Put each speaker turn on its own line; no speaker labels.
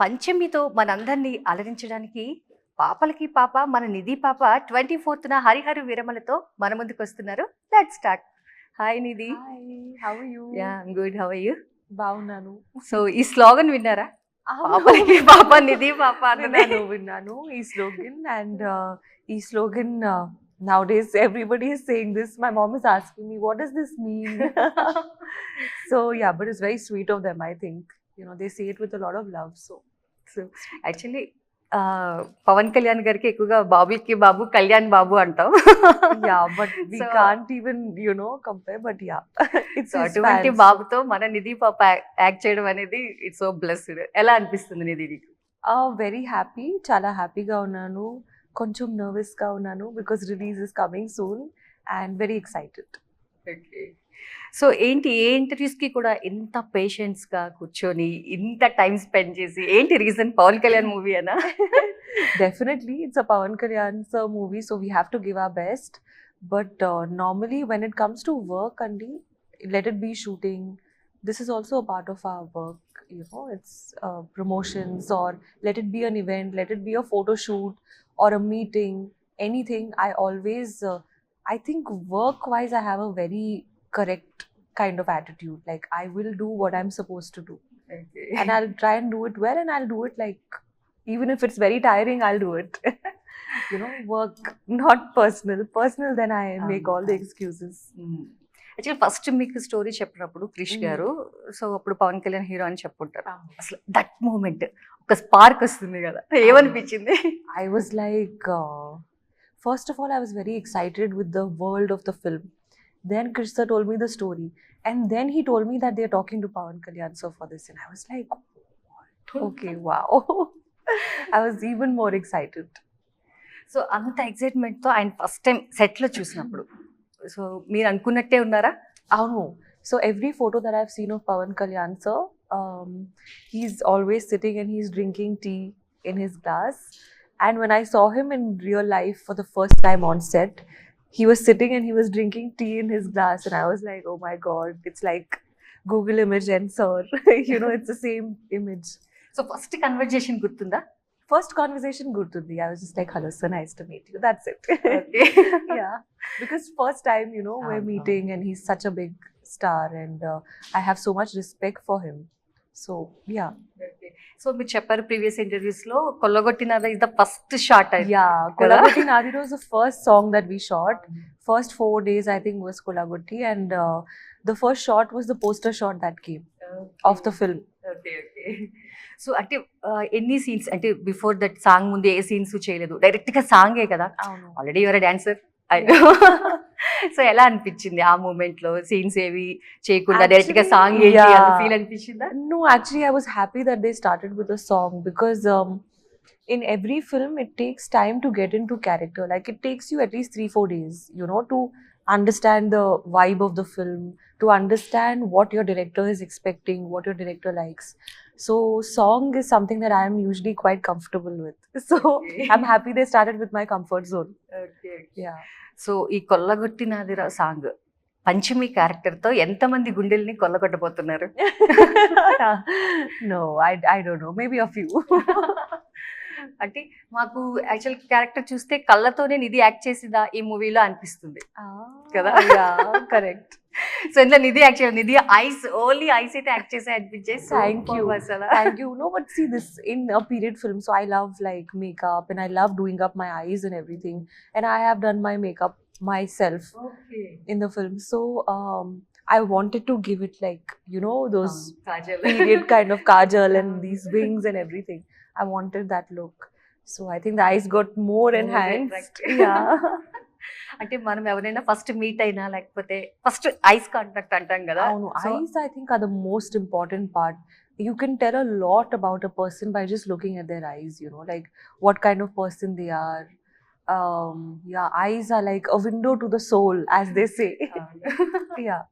పంచమితో మనందరినీ అలరించడానికి పాపలకి పాప మన నిధి పాప 24న హరిహర విరమలతో మన ముందుకు వస్తున్నారు. Let's start. Hi Nidhi.
Hi, how are you?
Yeah I'm good. How are you?
బాగున్నాను.
సో ఈ స్లోగన్ విన్నారా?
అవును.
పాపలకి పాప నిధి పాప అన్నది.
విన్నాను ఈ స్లోగన్ and ఈ slogan nowadays everybody is saying this. My mom is asking me what does this mean? So yeah, but it's very sweet of them, I think. You know, they say it with a lot of love. So
actually Pavan Kalyan గారికి ఎక్కువగా బాబుకి బాబు కళ్యాణ్ బాబు అంటాం.
yeah, but we
So-
can't even, you know, compare, but yeah. It's
so
his
అటువంటి
fans.
బాబుతో మన నిధి పాప act చేయడం అనేది ఇట్స్ సో బ్లెస్డ్. ఎలా అనిపిస్తుంది నిధి నీకు?
Very happy, చాలా హ్యాపీగా ఉన్నాను. కొంచెం నర్వస్గా ఉన్నాను because release is coming soon and very excited.
So ఏంటి ఏ ఇంటర్వ్యూస్కి కూడా ఇంత పేషెన్స్గా కూర్చొని ఇంత టైం స్పెండ్ చేసి ఏంటి రీజన్? పవన్ కళ్యాణ్ మూవీ అనా?
Definitely, it's a Pawan Kalyan sir movie, so we have to give our best. But normally, when it comes to work, Andy, let it be shooting. This is also a part of our work. You know, it's promotions, or let it be an event, let it be a photo shoot or a meeting, anything. I always, I think work-wise, I have a very correct kind of attitude. Like I will do what I'm supposed to do, and I'll try and do it well, and I'll do it like. Even if it's very tiring, I'll do it. You know, work, not personal. Personal, then I make all the excuses.
Actually first మీకు story చెప్పినప్పుడు క్రిష్ గారు, so అప్పుడు Pawan Kalyan hero అని చెప్పుంటారు. అసలు that moment ఒక spark వస్తుంది కదా, ఏమనిపించింది?
I was like, first of all, I was very excited with the world of the film. Then Krish sir told me the story. And then he told me that they're talking to Pawan Kalyan sir for this. And I was like, what? Okay, wow. I was even more excited.
So అంత ఎక్సైట్మెంట్తో ఆయన first time సెట్లో చూసినప్పుడు so మీరు అనుకున్నట్టే ఉన్నారా?
Avunu. So every photo that I've seen of Pawan Kalyan sir, he's always sitting and he's drinking tea in his glass. And when I saw him in real life for the first time on set, he was sitting and he was drinking tea in his glass. And I was like, oh my God, it's like Google image and sir. You know, it's the same image.
So first conversation గుర్తుందా?
First conversation gurtundi. I was just like, hello sir, nice to meet you. That's it. Yeah. Because first time, you know, we're meeting and he's such a big star and I have so much respect for him. So, yeah.
So మీరు చెప్పారు previous interviews లో కొల్లగొట్టినది is the first shot.
Yeah. Kolagutti Nadiro was the first song that we shot. First 4 days, I think, was Kolagutti. And the first shot was the poster shot that came of the film.
So అంటే ఎన్ని scenes అంటే before that song ముందు ఏ scenes చేయలేదు, direct గా సాంగే కదా? Already your dancer. So ఎలా అనిపించింది ఆ మూమెంట్ లో? సీన్స్ ఏవి చేయకుండా డైరెక్ట్ గా సాంగ్ ఫీల్ అనిపించిందా?
No, actually, I was happy that they started with a song because in every film, it takes time to get into character. Like, it takes you at least 3-4 days, you know, to understand the vibe of the film, to understand what your director is expecting, what your director likes. So, song is something that I am usually quite comfortable with. So, I'm happy they started with my comfort zone. Yeah.
So ఈ కొల్లగొట్టినదిరా song పంచమి character తో ఎంతమంది గుండెల్ని కొల్లగొట్టబోతున్నారు?
No, I don't know. Maybe a few.
అంటే మాకు actual character చూస్తే కళ్ళతోనే నిధి act చేసిందా ఈ మూవీలో అనిపిస్తుంది కదా?
Correct.
సో ఇందులో నిధి యాక్ట్ చేయాలి, నిధి ఐస్ ఓన్లీ ఐస్ అయితే యాక్ట్ చేసి అనిపించే.
Thank you. Thank you. No, but see, this in a period film, so I love like makeup and I love doing up my eyes and everything. And I have done my makeup myself in the film. So I wanted to give it like, you know, those period kind of kajal and these wings and everything. I wanted that look. So I think the eyes got more enhanced. Yeah.
అంటే మనం ఎవరైనా first meet అయినా లేకపోతే first ice contact అంటాం కదా?
Eyes, I think, are the most important part. You can tell a lot about a person by just looking at their eyes, you know, like what kind of person they are. Yeah, eyes are like a window to the soul, as they say. Yeah.